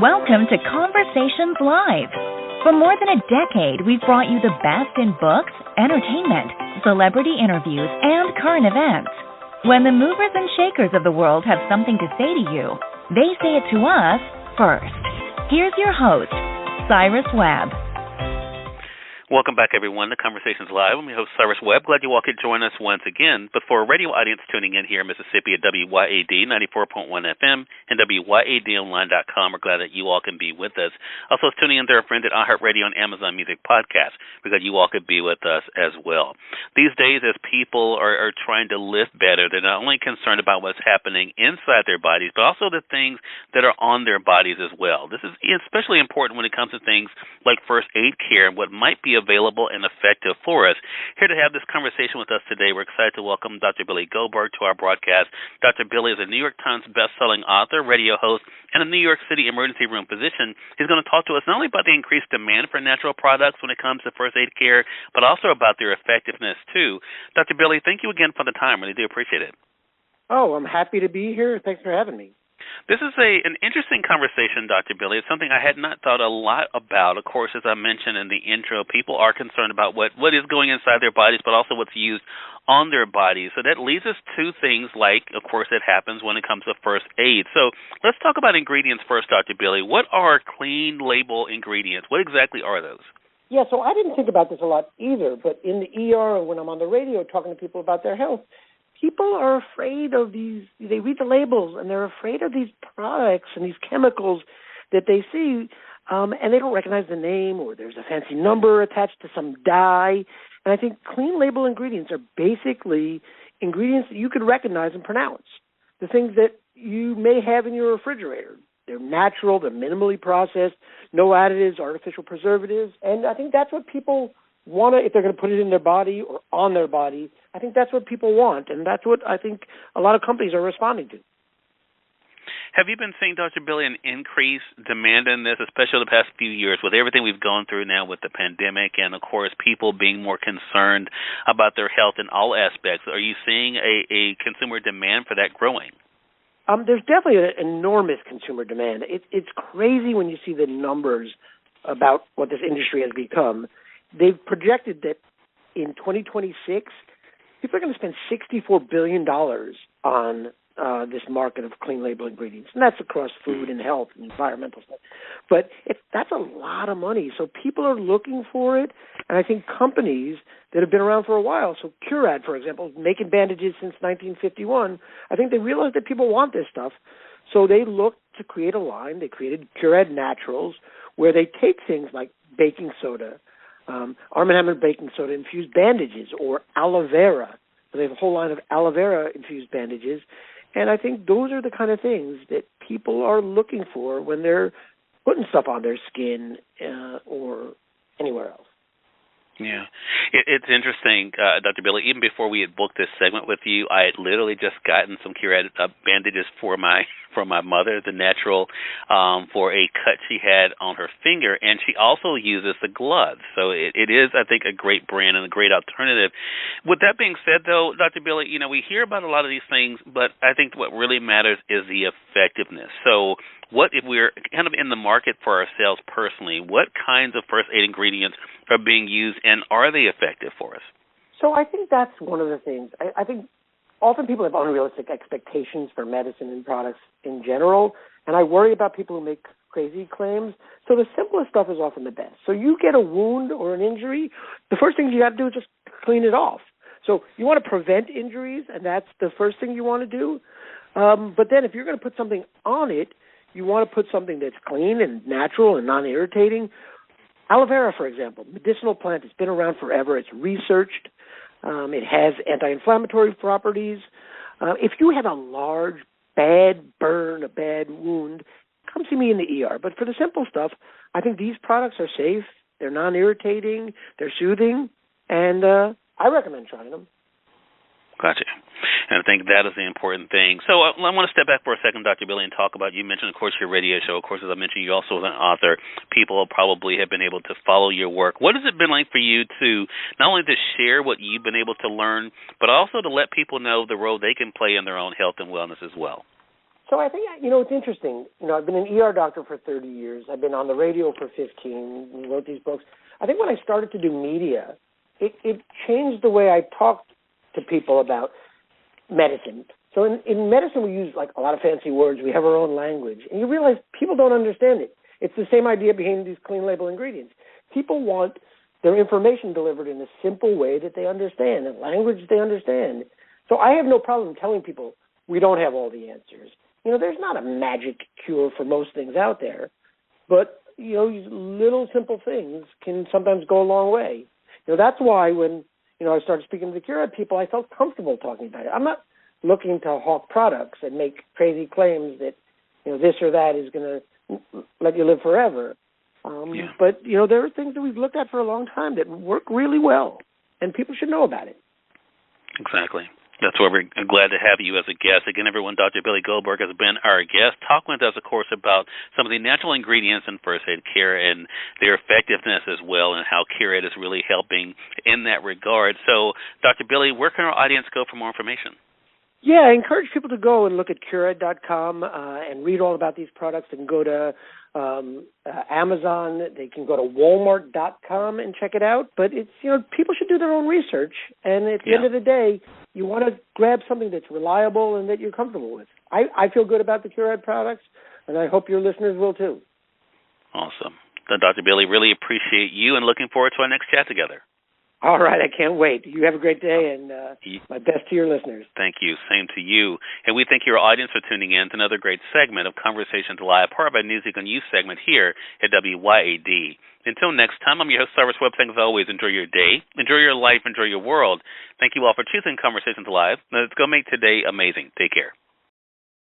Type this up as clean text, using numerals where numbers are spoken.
Welcome to Conversations Live. For more than a decade, we've brought you the best in books, entertainment, celebrity interviews, and current events. When the movers and shakers of the world have something to say to you, they say it to us first. Here's your host, Cyrus Webb. Welcome back, everyone, to Conversations Live. I'm your host, Cyrus Webb. Glad you all could join us once again. But for a radio audience tuning in here in Mississippi at WYAD 94.1 FM and WYADonline.com, we're glad that you all can be with us. Also, tuning in to our friends at iHeartRadio and Amazon Music Podcast. We're glad you all could be with us as well. These days, as people are trying to live better, they're not only concerned about what's happening inside their bodies, but also the things that are on their bodies as well. This is especially important when it comes to things like first aid care and what might be available and effective for us. Here to have this conversation with us today, we're excited to welcome Dr. Billy Goldberg to our broadcast. Dr. Billy is a New York Times best-selling author, radio host, and a New York City emergency room physician. He's going to talk to us not only about the increased demand for natural products when it comes to first aid care, but also about their effectiveness, too. Dr. Billy, thank you again for the time. Really do appreciate it. Oh, I'm happy to be here. Thanks for having me. This is an interesting conversation, Dr. Billy. It's something I had not thought a lot about. Of course, as I mentioned in the intro, people are concerned about what is going inside their bodies, but also what's used on their bodies. So that leads us to things like, of course, it happens when it comes to first aid. So let's talk about ingredients first, Dr. Billy. What are clean label ingredients? What exactly are those? Yeah, so I didn't think about this a lot either, but in the ER or when I'm on the radio talking to people about their health, people are afraid of these. They read the labels, and they're afraid of these products and these chemicals that they see, and they don't recognize the name, or there's a fancy number attached to some dye. And I think clean label ingredients are basically ingredients that you could recognize and pronounce, the things that you may have in your refrigerator. They're natural, they're minimally processed, no additives, artificial preservatives, and I think that's what people want to, if they're going to put it in their body or on their body, I think that's what people want, and that's what I think a lot of companies are responding to. Have you been seeing, Dr. Billy, an increased demand in this, especially the past few years, with everything we've gone through now with the pandemic and, of course, people being more concerned about their health in all aspects? Are you seeing a consumer demand for that growing? There's definitely an enormous consumer demand. It's crazy when you see the numbers about what this industry has become. They've projected that in 2026, people are going to spend $64 billion on this market of clean label ingredients. And that's across food and health and environmental stuff. But that's a lot of money. So people are looking for it. And I think companies that have been around for a while, so Curad, for example, making bandages since 1951, I think they realized that people want this stuff. So they looked to create a line. They created Curad Naturals, where they take things like baking soda, Arm & Hammer baking soda infused bandages, or aloe vera. So they have a whole line of aloe vera infused bandages, and I think those are the kind of things that people are looking for when they're putting stuff on their skin or anywhere else. Yeah. It's interesting, Dr. Billy, even before we had booked this segment with you, I had literally just gotten some Curad bandages for my mother, the natural, for a cut she had on her finger, and she also uses the gloves. So it is, I think, a great brand and a great alternative. With that being said, though, Dr. Billy, we hear about a lot of these things, but I think what really matters is the effectiveness. So what if we're kind of in the market for ourselves personally, what kinds of first aid ingredients are being used, and are they effective for us? So I think that's one of the things. I think often people have unrealistic expectations for medicine and products in general, and I worry about people who make crazy claims. So the simplest stuff is often the best. So you get a wound or an injury, the first thing you got to do is just clean it off. So you want to prevent injuries, and that's the first thing you want to do. But then if you're going to put something on it, you want to put something that's clean and natural and non-irritating. Aloe vera, for example, medicinal plant. It's been around forever. It's researched. It has anti-inflammatory properties. If you have a large, bad burn, a bad wound, come see me in the ER. But for the simple stuff, I think these products are safe. They're non-irritating. They're soothing. And I recommend trying them. Gotcha. And I think that is the important thing. So I want to step back for a second, Dr. Billy, and talk about, you mentioned, of course, your radio show. Of course, as I mentioned, you also are an author. People probably have been able to follow your work. What has it been like for you to not only to share what you've been able to learn, but also to let people know the role they can play in their own health and wellness as well? So I think, it's interesting. I've been an ER doctor for 30 years. I've been on the radio for 15. We wrote these books. I think when I started to do media, it changed the way I talked to people about medicine. So in medicine, we use like a lot of fancy words. We have our own language. And you realize people don't understand it. It's the same idea behind these clean label ingredients. People want their information delivered in a simple way that they understand, a language they understand. So I have no problem telling people we don't have all the answers. There's not a magic cure for most things out there, but, these little simple things can sometimes go a long way. That's why when, I started speaking to the Curad people, I felt comfortable talking about it. I'm not looking to hawk products and make crazy claims that, this or that is going to let you live forever. But, there are things that we've looked at for a long time that work really well, and people should know about it. Exactly. That's why we're glad to have you as a guest. Again, everyone, Dr. Billy Goldberg has been our guest, talking with us, of course, about some of the natural ingredients in first aid care and their effectiveness as well, and how Curad is really helping in that regard. So, Dr. Billy, where can our audience go for more information? Yeah, I encourage people to go and look at Curad.com and read all about these products. They can go to Amazon. They can go to Walmart.com and check it out. But it's people should do their own research. And at the end of the day, you want to grab something that's reliable and that you're comfortable with. I feel good about the Curad products, and I hope your listeners will too. Awesome. Dr. Billy, really appreciate you and looking forward to our next chat together. All right, I can't wait. You have a great day, and my best to your listeners. Thank you. Same to you. And we thank your audience for tuning in to another great segment of Conversations Live, part of our Music on You segment here at WYAD. Until next time, I'm your host, Cyrus Webb, saying as always, enjoy your day, enjoy your life, enjoy your world. Thank you all for choosing Conversations Live. Let's go make today amazing. Take care.